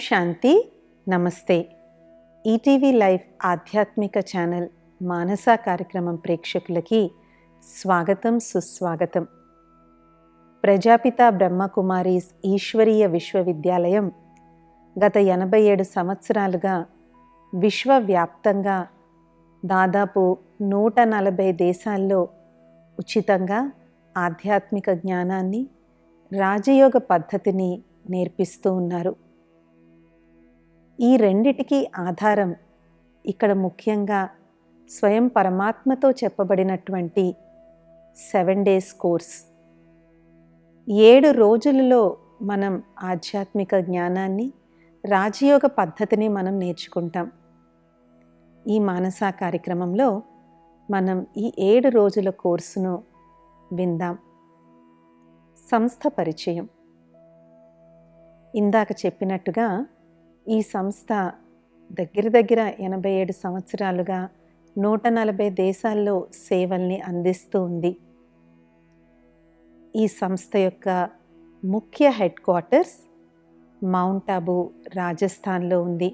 శాంతి. నమస్తే. ETV live ఆధ్యాత్మిక channel మానస కార్యక్రమం ప్రేక్షకులకి స్వాగతం, సుస్వాగతం. ప్రజాపిత బ్రహ్మకుమారీస్ ఈశ్వరీయ విశ్వవిద్యాలయం గత 87 సంవత్సరాలుగా విశ్వవ్యాప్తంగా దాదాపు 140 దేశాల్లో ఉచితంగా ఆధ్యాత్మిక జ్ఞానాన్ని, రాజయోగ పద్ధతిని నేర్పిస్తూ ఉన్నారు. ఈ రెండిటికి ఆధారం ఇక్కడ ముఖ్యంగా స్వయం పరమాత్మతో చెప్పబడినటువంటి 7 days కోర్స్. 7 రోజులలో మనం ఆధ్యాత్మిక జ్ఞానాన్ని, రాజయోగ పద్ధతిని మనం నేర్చుకుంటాం. ఈ మానస కార్యక్రమంలో మనం ఈ 7 రోజుల కోర్సును విందాం. సంస్థ పరిచయం. ఇందాక చెప్పినట్టుగా ఈ సంస్థ దగ్గర 87 సంవత్సరాలుగా 140 దేశాల్లో సేవల్ని అందిస్తూ ఉంది. ఈ సంస్థ యొక్క ముఖ్య హెడ్ క్వార్టర్స్ మౌంట్ ఆబూ, రాజస్థాన్లో ఉంది.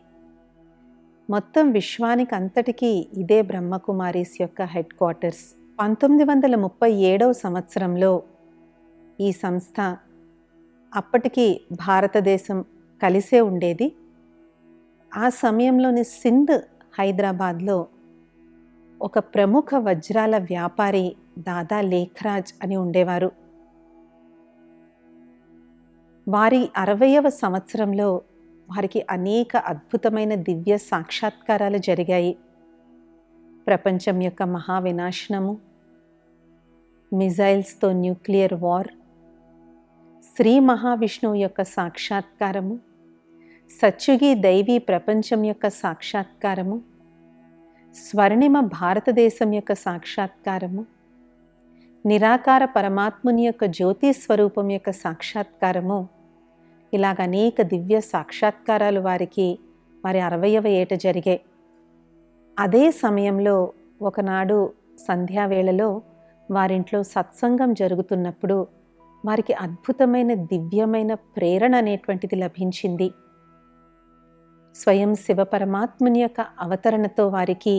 మొత్తం విశ్వానికి అంతటికీ ఇదే బ్రహ్మకుమారీస్ యొక్క హెడ్ క్వార్టర్స్. 1937వ సంవత్సరంలో ఈ సంస్థ, అప్పటికి భారతదేశం కలిసే ఉండేది. ఆ సమయంలోని సింధ్, హైదరాబాద్లో ఒక ప్రముఖ వజ్రాల వ్యాపారి దాదా లేఖరాజ్ అని ఉండేవారు. వారి 60వ సంవత్సరంలో వారికి అనేక అద్భుతమైన దివ్య సాక్షాత్కారాలు జరిగాయి. ప్రపంచం యొక్క మహావినాశనము, మిజైల్స్తో న్యూక్లియర్ వార్, శ్రీ మహావిష్ణువు యొక్క సాక్షాత్కారము, సత్యుగి దైవీ ప్రపంచం యొక్క సాక్షాత్కారము, స్వర్ణిమ భారతదేశం యొక్క సాక్షాత్కారము, నిరాకార పరమాత్ముని యొక్క జ్యోతి స్వరూపం యొక్క సాక్షాత్కారము, ఇలాగ అనేక దివ్య సాక్షాత్కారాలు వారికి వారి 60వ ఏట జరిగాయి. అదే సమయంలో ఒకనాడు సంధ్యావేళలో వారింట్లో సత్సంగం జరుగుతున్నప్పుడు వారికి అద్భుతమైన దివ్యమైన ప్రేరణ అనేటువంటిది లభించింది. స్వయం శివపరమాత్ముని యొక్క అవతరణతో వారికి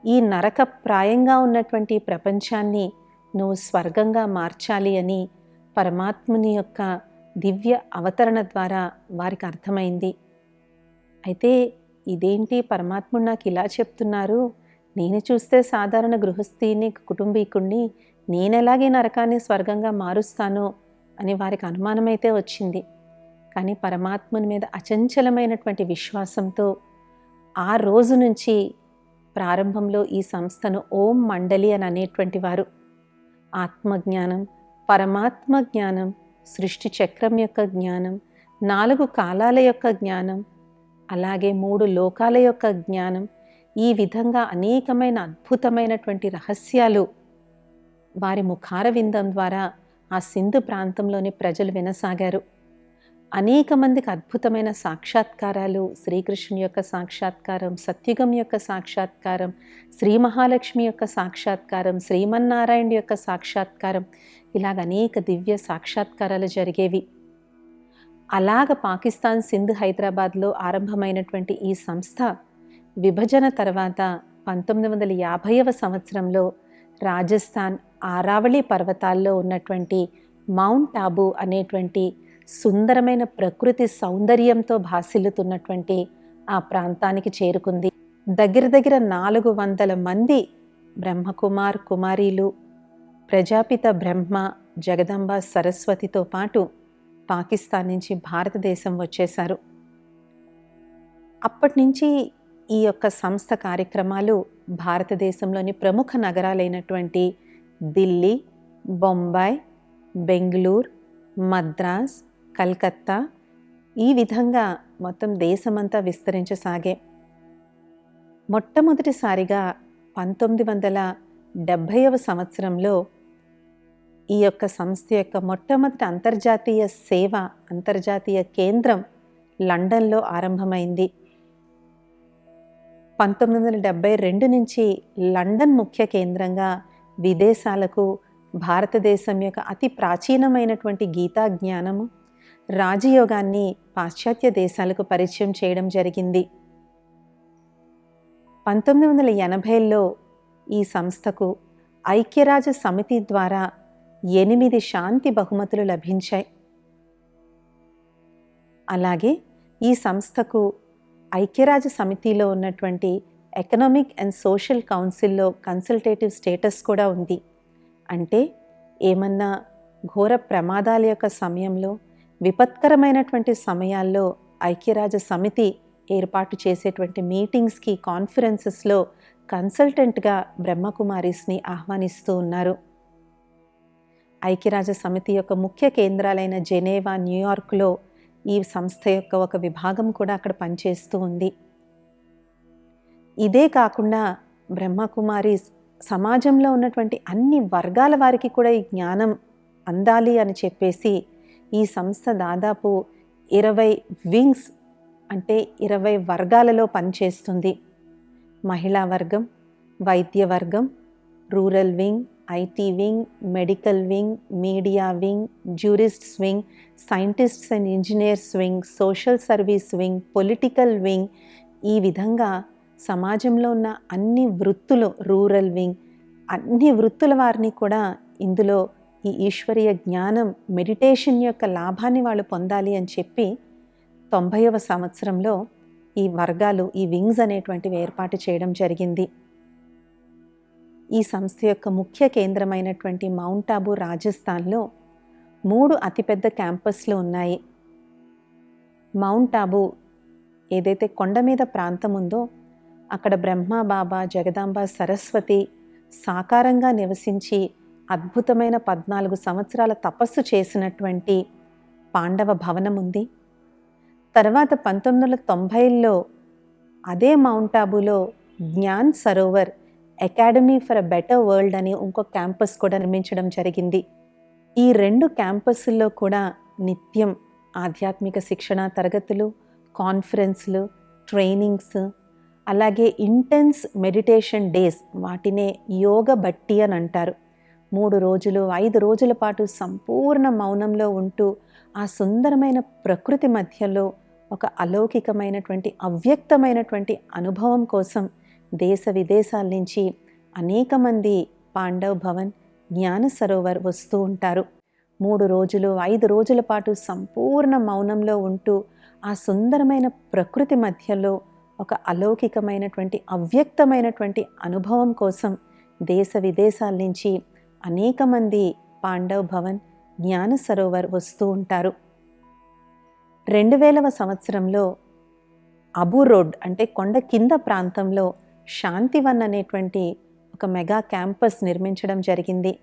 ఈ నరకప్రాయంగా ఉన్నటువంటి ప్రపంచాన్ని నువ్వు స్వర్గంగా మార్చాలి అని పరమాత్ముని యొక్క దివ్య అవతరణ ద్వారా వారికి అర్థమైంది. అయితే ఇదేంటి, పరమాత్ముడు నాకు ఇలా చెప్తున్నారు, నేను చూస్తే సాధారణ గృహస్థిని, కుటుంబీకుణ్ణి, నేనెలాగే నరకాన్ని స్వర్గంగా మారుస్తాను అని వారికి అనుమానమైతే వచ్చింది. కానీ పరమాత్ముని మీద అచంచలమైనటువంటి విశ్వాసంతో ఆ రోజు నుంచి ప్రారంభంలో ఈ సంస్థను ఓం మండలి అని అనేటువంటి వారు. ఆత్మజ్ఞానం, పరమాత్మ జ్ఞానం, సృష్టి చక్రం యొక్క జ్ఞానం, 4 కాలాల యొక్క జ్ఞానం, అలాగే 3 లోకాల యొక్క జ్ఞానం, ఈ విధంగా అనేకమైన అద్భుతమైనటువంటి రహస్యాలు వారి ముఖార విందం ద్వారా ఆ సింధు ప్రాంతంలోని ప్రజలు వినసాగారు. అనేక మందికి అద్భుతమైన సాక్షాత్కారాలు, శ్రీకృష్ణుని యొక్క సాక్షాత్కారం, సత్యుగం యొక్క సాక్షాత్కారం, శ్రీ మహాలక్ష్మి యొక్క సాక్షాత్కారం, శ్రీమన్నారాయణ యొక్క సాక్షాత్కారం, ఇలాగ అనేక దివ్య సాక్షాత్కారాలు జరిగేవి. అలాగ పాకిస్తాన్ సింధ్, హైదరాబాద్లో ఆరంభమైనటువంటి ఈ సంస్థ విభజన తర్వాత 1950వ సంవత్సరంలో రాజస్థాన్ ఆరావళి పర్వతాల్లో ఉన్నటువంటి మౌంట్ ఆబూ అనేటువంటి సుందరమైన ప్రకృతి సౌందర్యంతో భాసిల్లుతున్నటువంటి ఆ ప్రాంతానికి చేరుకుంది. దగ్గర 400 మంది బ్రహ్మకుమార్ కుమారీలు, ప్రజాపిత బ్రహ్మ, జగదంబ సరస్వతితో పాటు పాకిస్తాన్ నుంచి భారతదేశం వచ్చేశారు. అప్పటి నుంచి ఈ యొక్క సంస్థ కార్యక్రమాలు భారతదేశంలోని ప్రముఖ నగరాలైనటువంటి ఢిల్లీ, బొంబాయి, బెంగళూరు, మద్రాస్, కలకత్తా, ఈ విధంగా మొత్తం దేశమంతా విస్తరించసాగే. మొట్టమొదటిసారిగా 1970వ సంవత్సరంలో ఈ యొక్క సంస్థ యొక్క మొట్టమొదటి అంతర్జాతీయ సేవ, అంతర్జాతీయ కేంద్రం లండన్లో ఆరంభమైంది. 1972 నుంచి లండన్ ముఖ్య కేంద్రంగా విదేశాలకు భారతదేశం యొక్క అతి ప్రాచీనమైనటువంటి గీతా జ్ఞానము, రాజయోగాన్ని పాశ్చాత్య దేశాలకు పరిచయం చేయడం జరిగింది. 1980లో ఈ సంస్థకు ఐక్యరాజ్య సమితి ద్వారా 8 శాంతి బహుమతులు లభించాయి. అలాగే ఈ సంస్థకు ఐక్యరాజ్య సమితిలో ఉన్నటువంటి ఎకనామిక్ అండ్ సోషల్ కౌన్సిల్లో కన్సల్టేటివ్ స్టేటస్ కూడా ఉంది. అంటే ఏమన్నా ఘోర ప్రమాదాల యొక్క సమయంలో, విపత్కరమైనటువంటి సమయాల్లో ఐక్యరాజ్య సమితి ఏర్పాటు చేసేటువంటి మీటింగ్స్కి, కాన్ఫరెన్సెస్లో కన్సల్టెంట్గా బ్రహ్మకుమారీస్ని ఆహ్వానిస్తూ ఉన్నారు. ఐక్యరాజ్య సమితి యొక్క ముఖ్య కేంద్రాలైన జెనీవా, న్యూయార్క్లో ఈ సంస్థ యొక్క ఒక విభాగం కూడా అక్కడ పనిచేస్తూ ఉంది. ఇదే కాకుండా బ్రహ్మకుమారీస్ సమాజంలో ఉన్నటువంటి అన్ని వర్గాల వారికి కూడా ఈ జ్ఞానం అందాలి అని చెప్పేసి ఈ సంస్థ దాదాపు 20 వింగ్స్ అంటే 20 వర్గాలలో పనిచేస్తుంది. మహిళా వర్గం, వైద్య వర్గం, rural wing, IT wing, medical wing, media wing, jurists wing, scientists and engineers wing, social service wing, political wing, ఈ విధంగా సమాజంలో ఉన్న అన్ని వృత్తులు, రూరల్ వింగ్, అన్ని వృత్తుల వారిని కూడా ఇందులో ఈ ఈశ్వరీయ జ్ఞానం, మెడిటేషన్ యొక్క లాభాన్ని వాళ్ళు పొందాలి అని చెప్పి 90వ సంవత్సరంలో ఈ వర్గాలు, ఈ వింగ్స్ అనేటువంటివి ఏర్పాటు చేయడం జరిగింది. ఈ సంస్థ యొక్క ముఖ్య కేంద్రమైనటువంటి మౌంట్ ఆబూ, రాజస్థాన్లో 3 అతిపెద్ద క్యాంపస్లు ఉన్నాయి. మౌంట్ ఆబూ ఏదైతే కొండ మీద ప్రాంతం ఉందో అక్కడ బ్రహ్మ బాబా, జగదాంబ సరస్వతి సాకారంగా నివసించి అద్భుతమైన 14 సంవత్సరాల తపస్సు చేసినటువంటి పాండవ భవనం ఉంది. తర్వాత 1990లో అదే మౌంట్ ఆబూలో Gyan Sarovar academy for a better world అని ఇంకో క్యాంపస్ కూడా నిర్మించడం జరిగింది. ఈ 2 క్యాంపస్ల్లో కూడా నిత్యం ఆధ్యాత్మిక శిక్షణ తరగతులు, కాన్ఫరెన్స్లు, ట్రైనింగ్స్, అలాగే ఇంటెన్స్ మెడిటేషన్ డేస్, వాటినే యోగ బట్టి అని అంటారు. 3 రోజులు, 5 రోజుల పాటు సంపూర్ణ మౌనంలో ఉంటూ ఆ సుందరమైన ప్రకృతి మధ్యలో ఒక అలౌకికమైనటువంటి, అవ్యక్తమైనటువంటి అనుభవం కోసం దేశ విదేశాల నుంచి అనేక మంది పాండవ్ భవన్, జ్ఞాన సరోవర్ వస్తూ ఉంటారు. 3 రోజులు, 5 రోజుల పాటు సంపూర్ణ మౌనంలో ఉంటూ ఆ సుందరమైన ప్రకృతి మధ్యలో ఒక అలౌకికమైనటువంటి, అవ్యక్తమైనటువంటి అనుభవం కోసం దేశ విదేశాల నుంచి అనేక మంది పాండవ్ భవన్, జ్ఞాన సరోవర్ వస్తూ ఉంటారు. 2000వ సంవత్సరంలో అబూ రోడ్ అంటే కొండ కింద ప్రాంతంలో శాంతివన్ అనేటువంటి ఒక మెగా క్యాంపస్ నిర్మించడం జరిగింది.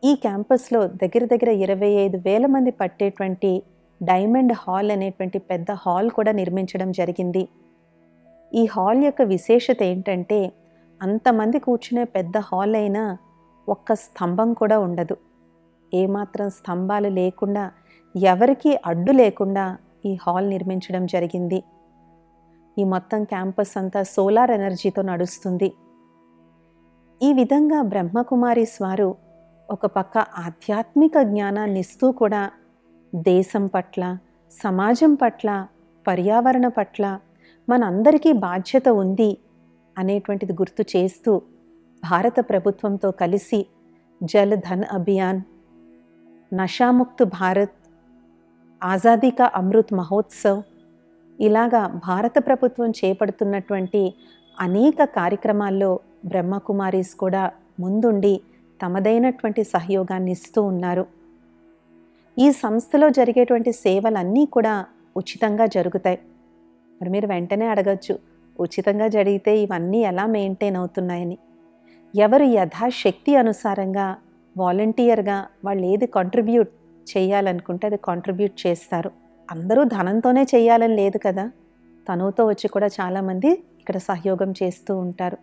ఈ క్యాంపస్లో దగ్గర 25,000 మంది పట్టేటువంటి డైమండ్ హాల్ అనేటువంటి పెద్ద హాల్ కూడా నిర్మించడం జరిగింది. ఈ హాల్ యొక్క విశేషత ఏంటంటే అంతమంది కూర్చునే పెద్ద హాల్ అయినా ఒక్క స్తంభం కూడా ఉండదు. ఏమాత్రం స్తంభాలు లేకుండా, ఎవరికీ అడ్డు లేకుండా ఈ హాల్ నిర్మించడం జరిగింది. ఈ మొత్తం క్యాంపస్ అంతా సోలార్ ఎనర్జీతో నడుస్తుంది. ఈ విధంగా బ్రహ్మకుమారీస్ వారు ఒక పక్క ఆధ్యాత్మిక జ్ఞానాన్ని ఇస్తూ కూడా దేశం పట్ల, సమాజం పట్ల, పర్యావరణ పట్ల మనందరికీ బాధ్యత ఉంది అనేటువంటిది గుర్తు చేస్తూ భారత ప్రభుత్వంతో కలిసి జల్ ధన్ అభియాన్, నషాముక్త్ భారత్, ఆజాదీ కా అమృత్ మహోత్సవ్, ఇలాగా భారత ప్రభుత్వం చేపడుతున్నటువంటి అనేక కార్యక్రమాల్లో బ్రహ్మకుమారీస్ కూడా ముందుండి తమదైనటువంటి సహయోగాన్ని ఇస్తూ ఉన్నారు. ఈ సంస్థలో జరిగేటువంటి సేవలన్నీ కూడా ఉచితంగా జరుగుతాయి. మరి మీరు వెంటనే అడగచ్చు, ఉచితంగా జరిగితే ఇవన్నీ ఎలా మెయింటైన్ అవుతున్నాయని. ఎవరు యథాశక్తి అనుసారంగా వాలంటీర్గా వాళ్ళు ఏది కాంట్రిబ్యూట్ చేయాలనుకుంటే అది కాంట్రిబ్యూట్ చేస్తారు. అందరూ ధనంతోనే చేయాలని లేదు కదా, తనుతో వచ్చి కూడా చాలామంది ఇక్కడ సహయోగం చేస్తూ ఉంటారు.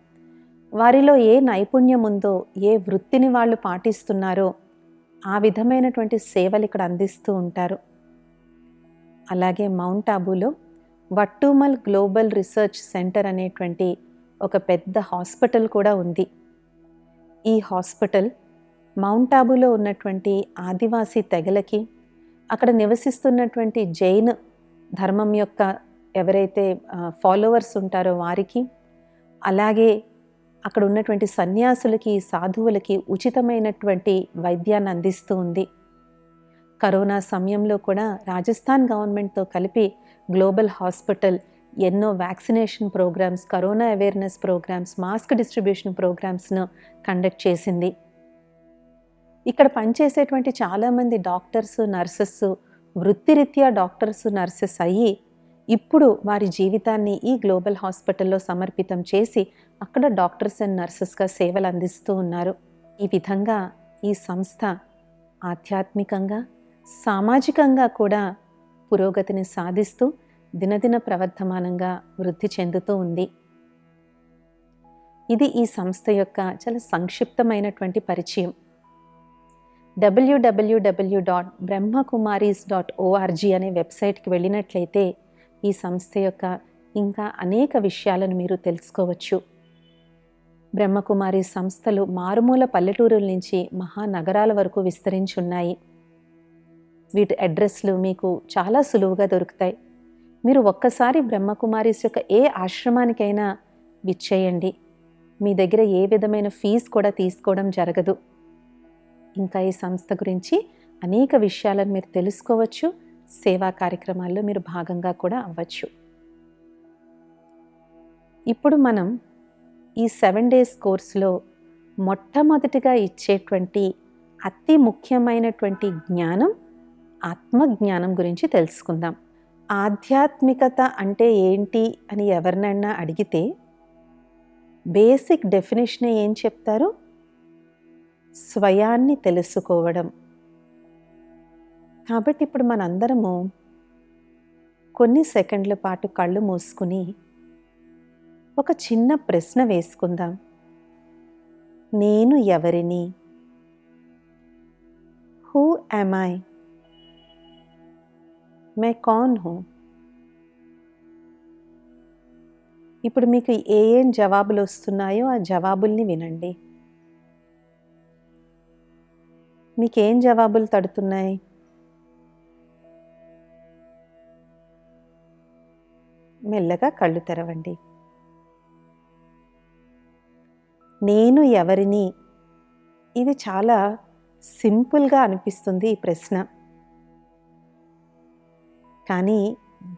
వారిలో ఏ నైపుణ్యం ఉందో, ఏ వృత్తిని వాళ్ళు పాటిస్తున్నారో ఆ విధమైనటువంటి సేవలు ఇక్కడ అందిస్తూ ఉంటారు. అలాగే మౌంట్ ఆబూలో వట్టూమల్ గ్లోబల్ రీసెర్చ్ సెంటర్ అనేటువంటి ఒక పెద్ద హాస్పిటల్ కూడా ఉంది. ఈ హాస్పిటల్ మౌంట్ ఆబూలో ఉన్నటువంటి ఆదివాసీ తెగలకి, అక్కడ నివసిస్తున్నటువంటి జైన్ ధర్మం యొక్క ఎవరైతే ఫాలోవర్స్ ఉంటారో వారికి, అలాగే అక్కడ ఉన్నటువంటి సన్యాసులకి, సాధువులకి ఉచితమైనటువంటి వైద్యాన్ని అందిస్తూ ఉంది. కరోనా సమయంలో కూడా రాజస్థాన్ గవర్నమెంట్తో కలిపి గ్లోబల్ హాస్పిటల్ ఎన్నో vaccination programmes, corona awareness programmes, mask distribution ప్రోగ్రామ్స్ను కండక్ట్ చేసింది. ఇక్కడ పనిచేసేటువంటి చాలామంది డాక్టర్స్, నర్సెస్ వృత్తిరీత్యా డాక్టర్స్, నర్సెస్ అయ్యి ఇప్పుడు వారి జీవితాన్ని ఈ గ్లోబల్ హాస్పిటల్లో సమర్పితం చేసి అక్కడ డాక్టర్స్ అండ్ నర్సెస్గా సేవలు అందిస్తూ ఉన్నారు. ఈ విధంగా ఈ సంస్థ ఆధ్యాత్మికంగా, సామాజికంగా కూడా పురోగతిని సాధిస్తూ దినదిన ప్రవర్ధమానంగా వృద్ధి చెందుతూ ఉంది. ఇది ఈ సంస్థ యొక్క చాలా సంక్షిప్తమైనటువంటి పరిచయం. www.brahmakumaris.org అనే వెబ్సైట్కి వెళ్ళినట్లయితే ఈ సంస్థ యొక్క ఇంకా అనేక విషయాలను మీరు తెలుసుకోవచ్చు. బ్రహ్మకుమారి సంస్థలు మారుమూల పల్లెటూరుల నుంచి మహానగరాల వరకు విస్తరించున్నాయి. వీటి అడ్రస్లు మీకు చాలా సులువుగా దొరుకుతాయి. మీరు ఒక్కసారి బ్రహ్మకుమారీస్ యొక్క ఏ ఆశ్రమానికైనా విచ్చేయండి. మీ దగ్గర ఏ విధమైన ఫీజు కూడా తీసుకోవడం జరగదు. ఇంకా ఈ సంస్థ గురించి అనేక విషయాలను మీరు తెలుసుకోవచ్చు. సేవా కార్యక్రమాల్లో మీరు భాగంగా కూడా అవ్వచ్చు. ఇప్పుడు మనం ఈ 7 days కోర్సులో మొట్టమొదటిగా ఇచ్చేటువంటి అతి ముఖ్యమైనటువంటి జ్ఞానం ఆత్మజ్ఞానం గురించి తెలుసుకుందాం. ఆధ్యాత్మికత అంటే ఏంటి అని ఎవరినైనా అడిగితే బేసిక్ డెఫినేషన్ ఏం చెప్తారు? స్వయాన్ని తెలుసుకోవడం. కాబట్టి ఇప్పుడు మనందరము కొన్ని సెకండ్ల పాటు కళ్ళు మూసుకుని ఒక చిన్న ప్రశ్న వేసుకుందాం. నేను ఎవరిని? Who am I? मैं कौन हूँ? ఇప్పుడు మీకు ఏం జవాబులు వస్తున్నాయో ఆ జవాబుల్ని వినండి. మీకేం జవాబులు తడుతున్నాయి? మెల్లగా కళ్ళు తెరవండి. నేను ఎవరిని? ఇది చాలా సింపుల్గా అనిపిస్తుంది ఈ ప్రశ్న. కానీ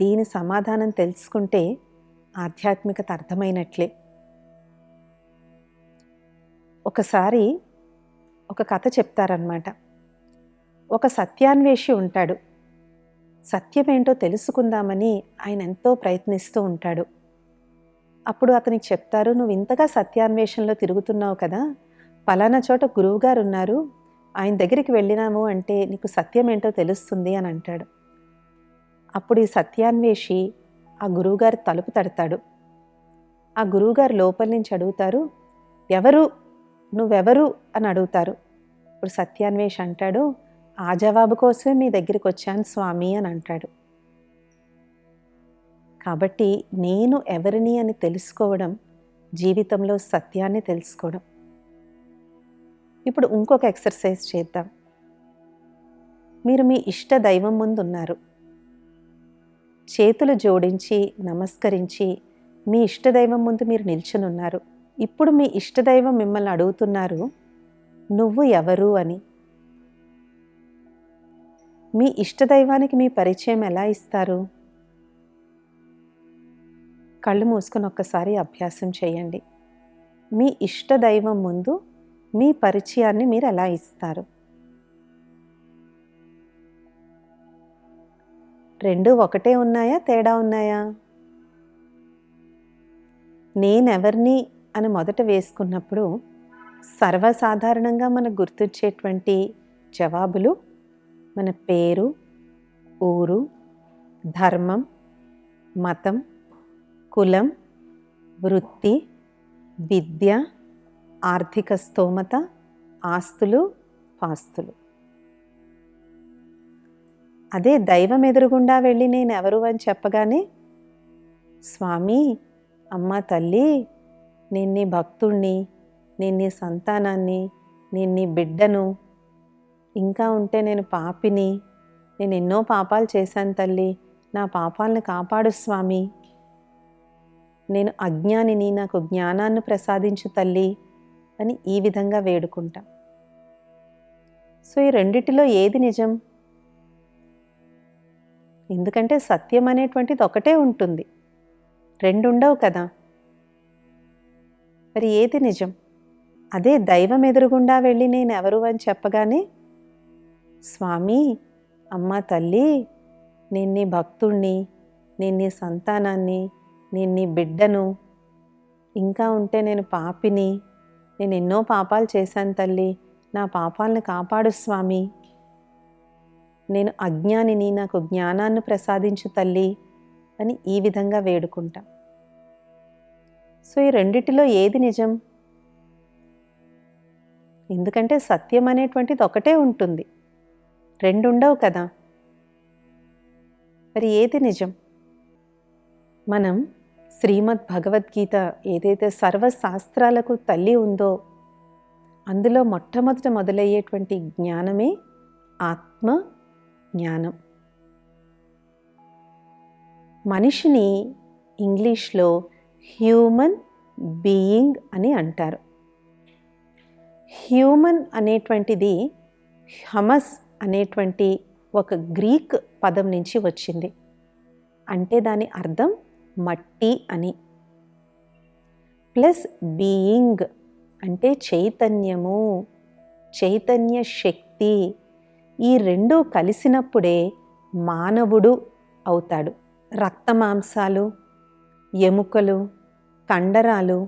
దీని సమాధానం తెలుసుకుంటే ఆధ్యాత్మికత అర్థమైనట్లే. ఒకసారి ఒక కథ చెప్తారనమాట. ఒక సత్యాన్వేషి ఉంటాడు. సత్యమేంటో తెలుసుకుందామని ఆయన ఎంతో ప్రయత్నిస్తూ ఉంటాడు. అప్పుడు అతనికి చెప్తారు, నువ్వు ఇంతగా సత్యాన్వేషణలో తిరుగుతున్నావు కదా, పలానా చోట గురువుగారు ఉన్నారు, ఆయన దగ్గరికి వెళ్ళినాము అంటే నీకు సత్యమేంటో తెలుస్తుంది అని అంటాడు. అప్పుడు ఈ సత్యాన్వేషి ఆ గురువుగారి తలుపు తడతాడు. ఆ గురువుగారు లోపల నుంచి అడుగుతారు, ఎవరు? నువ్వెవరు అని అడుగుతారు. ఇప్పుడు సత్యాన్వేషి అంటాడు, ఆ జవాబు కోసమే మీ దగ్గరికి వచ్చాను స్వామి అని అంటాడు. కాబట్టి నేను ఎవరిని అని తెలుసుకోవడం జీవితంలో సత్యాన్ని తెలుసుకోవడం. ఇప్పుడు ఇంకొక ఎక్సర్సైజ్ చేద్దాం. మీరు మీ ఇష్ట దైవం ముందు ఉన్నారు. చేతులు జోడించి నమస్కరించి మీ ఇష్టదైవం ముందు మీరు నిల్చుని ఉన్నారు. ఇప్పుడు మీ ఇష్టదైవం మిమ్మల్ని అడుగుతున్నారు, నువ్వు ఎవరు అని. మీ ఇష్టదైవానికి మీ పరిచయం ఎలా ఇస్తారు? కళ్ళు మూసుకొని ఒక్కసారి అభ్యాసం చేయండి. మీ ఇష్టదైవం ముందు మీ పరిచయాన్ని మీరు ఎలా ఇస్తారు? రెండు ఒకటే ఉన్నాయా, తేడా ఉన్నాయా? నేనెవరిని అని మొదట వేసుకున్నప్పుడు సర్వసాధారణంగా మనకు గుర్తొచ్చేటువంటి జవాబులు మన పేరు, ఊరు, ధర్మం, మతం, కులం, వృత్తి, విద్య, ఆర్థిక స్తోమత, ఆస్తులు, పాస్తులు. అదే దైవం ఎదురుగుండా వెళ్ళి నేను ఎవరు అని చెప్పగానే, స్వామి, అమ్మ తల్లి, నేను నీ భక్తుణ్ణి, నేను నీ సంతానాన్ని, నేను నీ బిడ్డను, ఇంకా ఉంటే నేను పాపిని, నేను ఎన్నో పాపాలు చేశాను తల్లి, నా పాపాలను కాపాడు స్వామి. నేను అజ్ఞానిని, నాకు జ్ఞానాన్ని ప్రసాదించు తల్లి అని ఈ విధంగా వేడుకుంటాం. సో ఈ రెండిటిలో ఏది నిజం? ఎందుకంటే సత్యం అనేటువంటిది ఒకటే ఉంటుంది, రెండు ఉండవు కదా. మరి ఏది నిజం? అదే దైవం ఎదురుగుండా వెళ్ళి నేను ఎవరు అని చెప్పగానే, స్వామి, అమ్మ తల్లి, నేను నీ భక్తుణ్ణి, నేను నీ సంతానాన్ని, నేను నీ బిడ్డను, ఇంకా ఉంటే నేను పాపిని, నేను ఎన్నో పాపాలు చేశాను తల్లి, నా పాపాలను కాపాడు స్వామి, నేను అజ్ఞానిని, నాకు జ్ఞానాన్ని ప్రసాదించు తల్లి అని ఈ విధంగా వేడుకుంటాం. సో ఈ రెండిటిలో ఏది నిజం? ఎందుకంటే సత్యం అనేటువంటిది ఒకటే ఉంటుంది, రెండు ఉండవు కదా. మరి ఏది నిజం? మనం శ్రీమద్ భగవద్గీత ఏదైతే సర్వశాస్త్రాలకు తల్లి ఉందో అందులో మొట్టమొదట మొదలయ్యేటువంటి జ్ఞానమే ఆత్మ జ్ఞానం. మనిషిని ఇంగ్లీష్లో హ్యూమన్ బీయింగ్ అని అంటారు. హ్యూమన్ అనేటువంటిది హమస్ అనేటువంటి ఒక గ్రీక్ పదం నుంచి వచ్చింది. అంటే దాని అర్థం మట్టి అని. ప్లస్ బీయింగ్ అంటే చైతన్యము, చైతన్య శక్తి. ఈ రెండు కలిసినప్పుడే మానవుడు అవుతాడు. రక్తమాంసాలు, ఎముకలు, కండరాలు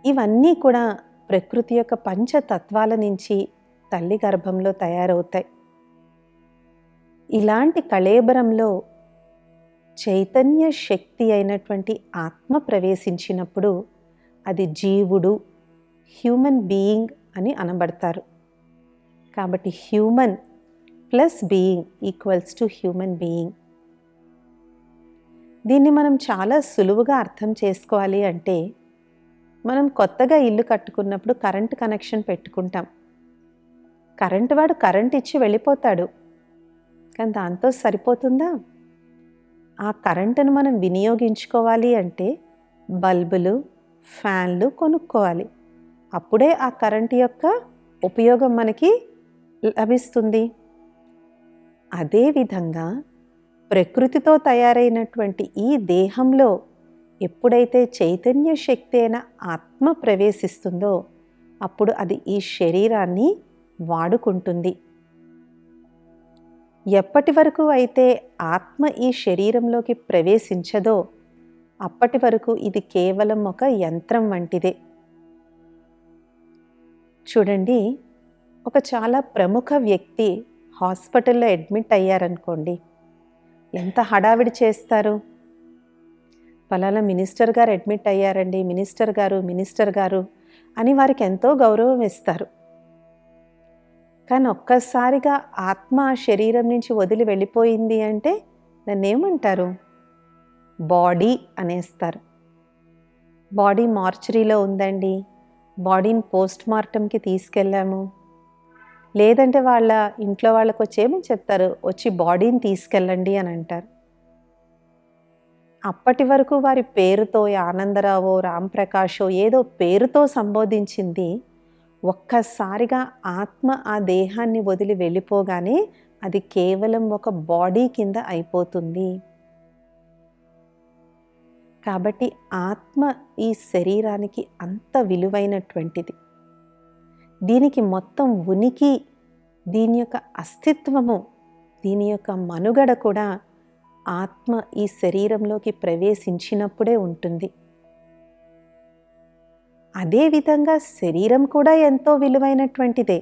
ఇవన్నీ కూడా ప్రకృతి యొక్క పంచతత్వాల నుంచి తల్లి గర్భంలో తయారవుతాయి. ఇలాంటి కళేబరంలో చైతన్య శక్తి అయినటువంటి ఆత్మ ప్రవేశించినప్పుడు అది జీవుడు, హ్యూమన్ బీయింగ్ అని అనబడతారు. కాబట్టి human plus being equals to human being. దీన్ని మనం చాలా సులువుగా అర్థం చేసుకోవాలి అంటే, మనం కొత్తగా ఇల్లు కట్టుకున్నప్పుడు కరెంట్ కనెక్షన్ పెట్టుకుంటాం. కరెంటు వాడు కరెంట్ ఇచ్చి వెళ్ళిపోతాడు, కానీ దాంతో సరిపోతుందా? ఆ కరెంటును మనం వినియోగించుకోవాలి అంటే బల్బులు, ఫ్యాన్లు కొనుక్కోవాలి. అప్పుడే ఆ కరెంటు యొక్క ఉపయోగం మనకి లభిస్తుంది. అదేవిధంగా ప్రకృతితో తయారైనటువంటి ఈ దేహంలో ఎప్పుడైతే చైతన్య శక్తి అయిన ఆత్మ ప్రవేశిస్తుందో అప్పుడు అది ఈ శరీరాన్ని వాడుకుంటుంది. ఎప్పటి వరకు అయితే ఆత్మ ఈ శరీరంలోకి ప్రవేశించదో అప్పటి వరకు ఇది కేవలం ఒక యంత్రం వంటిదే. చూడండి, ఒక చాలా ప్రముఖ వ్యక్తి హాస్పిటల్లో అడ్మిట్ అయ్యారనుకోండి, ఎంత హడావిడి చేస్తారు. ఫలానా మినిస్టర్ గారు అడ్మిట్ అయ్యారండి, మినిస్టర్ గారు అని వారికి ఎంతో గౌరవం ఇస్తారు. కానీ ఒక్కసారిగా ఆత్మ ఆ శరీరం నుంచి వదిలి వెళ్ళిపోయింది అంటే దాన్ని ఏమంటారు? బాడీ అనేస్తారు. బాడీ మార్చరీలో ఉందండి, బాడీని పోస్ట్ మార్టంకి తీసుకెళ్ళాము, లేదంటే వాళ్ళ ఇంట్లో వాళ్ళకు వచ్చి ఏమని చెప్తారు, వచ్చి బాడీని తీసుకెళ్ళండి అని అంటారు. అప్పటి వరకు వారి పేరుతో ఆనందరావో, రాంప్రకాషో ఏదో పేరుతో సంబోధించింది ఒక్కసారిగా ఆత్మ ఆ దేహాన్ని వదిలి వెళ్ళిపోగానే అది కేవలం ఒక బాడీ కింద అయిపోతుంది. కాబట్టి ఆత్మ ఈ శరీరానికి అంత విలువైనటువంటిది. దీనికి మొత్తం ఉనికి, దీని యొక్క అస్తిత్వము, దీని యొక్క మనుగడ కూడా ఆత్మ ఈ శరీరంలోకి ప్రవేశించినప్పుడే ఉంటుంది. అదేవిధంగా శరీరం కూడా ఎంతో విలువైనటువంటిదే.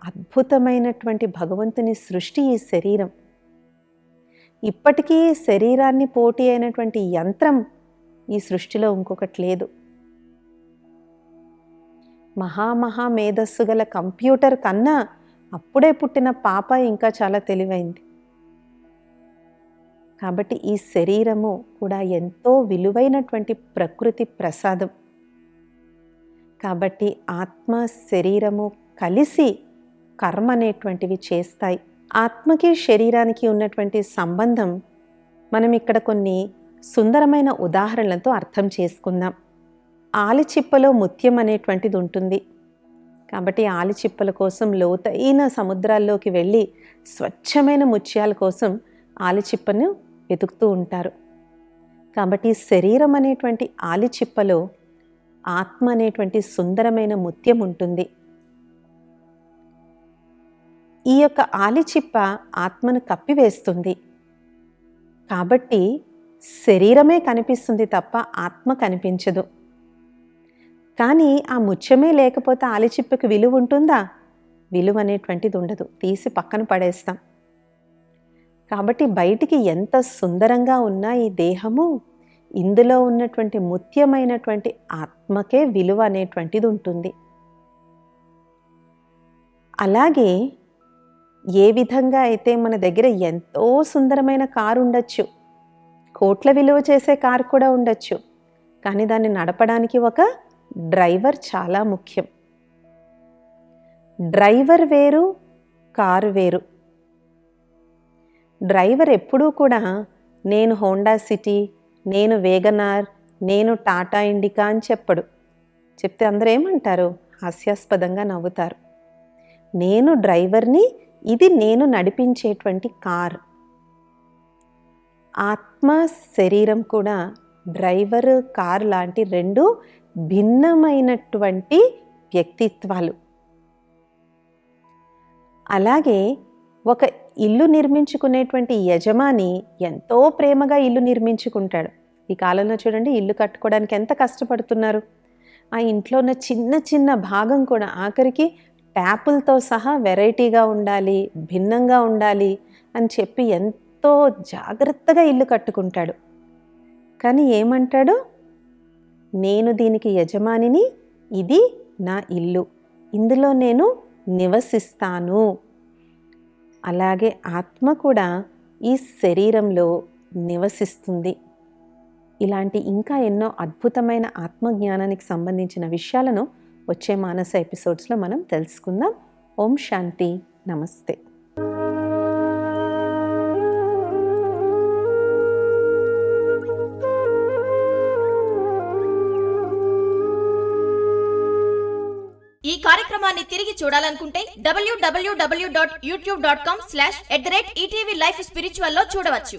అద్భుతమైనటువంటి భగవంతుని సృష్టి ఈ శరీరం. ఇప్పటికీ శరీరాన్ని పోటీ అయినటువంటి యంత్రం ఈ సృష్టిలో ఇంకొకటి లేదు. మహామహామేధస్సు గల కంప్యూటర్ కన్నా అప్పుడే పుట్టిన పాప ఇంకా చాలా తెలివైంది. కాబట్టి ఈ శరీరము కూడా ఎంతో విలువైనటువంటి ప్రకృతి ప్రసాదం. కాబట్టి ఆత్మ శరీరము కలిసి కర్మ అనేటువంటివి చేస్తాయి. ఆత్మకి శరీరానికి ఉన్నటువంటి సంబంధం మనం ఇక్కడ కొన్ని సుందరమైన ఉదాహరణలతో అర్థం చేసుకుందాం. ఆలిచిప్పలో ముత్యం అనేటువంటిది ఉంటుంది. కాబట్టి ఆలిచిప్పల కోసం లోతైన సముద్రాల్లోకి వెళ్ళి స్వచ్ఛమైన ముత్యాల కోసం ఆలిచిప్పను వెతుకుతూ ఉంటారు. కాబట్టి శరీరం అనేటువంటి ఆలిచిప్పలో ఆత్మ అనేటువంటి సుందరమైన ముత్యం ఉంటుంది. ఈ యొక్క ఆలిచిప్ప ఆత్మను కప్పివేస్తుంది. కాబట్టి శరీరమే కనిపిస్తుంది తప్ప ఆత్మ కనిపించదు. కానీ ఆ ముత్యమే లేకపోతే ఆలిచిప్పకి విలువ ఉంటుందా? విలువ అనేటువంటిది ఉండదు, తీసి పక్కన పడేస్తాం. కాబట్టి బయటికి ఎంత సుందరంగా ఉన్నా ఈ దేహము, ఇందులో ఉన్నటువంటి ముత్యమైనటువంటి ఆత్మకే విలువ అనేటువంటిది ఉంటుంది. అలాగే ఏ విధంగా అయితే మన దగ్గర ఎంతో సుందరమైన కారు ఉండొచ్చు, కోట్ల విలువ చేసే కారు కూడా ఉండొచ్చు, కానీ దాన్ని నడపడానికి ఒక డ్రైవర్ చాలా ముఖ్యం. డ్రైవర్ వేరు, కారు వేరు. డ్రైవర్ ఎప్పుడూ కూడా నేను హోండా సిటీ, నేను వేగనార్, నేను టాటా ఇండికా అని చెప్పడు. చెప్తే అందరూ ఏమంటారు? హాస్యాస్పదంగా నవ్వుతారు. నేను డ్రైవర్ని, ఇది నేను నడిపించేటువంటి కార్. ఆత్మ శరీరం కూడా డ్రైవర్, కార్ లాంటి రెండు భిన్నమైనటువంటి వ్యక్తిత్వాలు. అలాగే ఒక ఇల్లు నిర్మించుకునేటువంటి యజమాని ఎంతో ప్రేమగా ఇల్లు నిర్మించుకుంటాడు. ఈ కాలంలో చూడండి, ఇల్లు కట్టుకోవడానికి ఎంత కష్టపడుతున్నారు. ఆ ఇంట్లో ఉన్న చిన్న చిన్న భాగం కూడా ఆఖరికి ట్యాపులతో సహా వెరైటీగా ఉండాలి, భిన్నంగా ఉండాలి అని చెప్పి ఎంతో జాగ్రత్తగా ఇల్లు కట్టుకుంటాడు. కానీ ఏమంటాడు? నేను దీనికి యజమానిని, ఇది నా ఇల్లు, ఇందులో నేను నివసిస్తాను. అలాగే ఆత్మ కూడా ఈ శరీరంలో నివసిస్తుంది. ఇలాంటి ఇంకా ఎన్నో అద్భుతమైన ఆత్మజ్ఞానానికి సంబంధించిన విషయాలను వచ్చే మానస ఎపిసోడ్స్లో మనం తెలుసుకుందాం. ఓం శాంతి. నమస్తే. ఈ కార్యక్రమాన్ని తిరిగి చూడాలనుకుంటే www.youtube.com/ETV Life Spiritual లో చూడవచ్చు.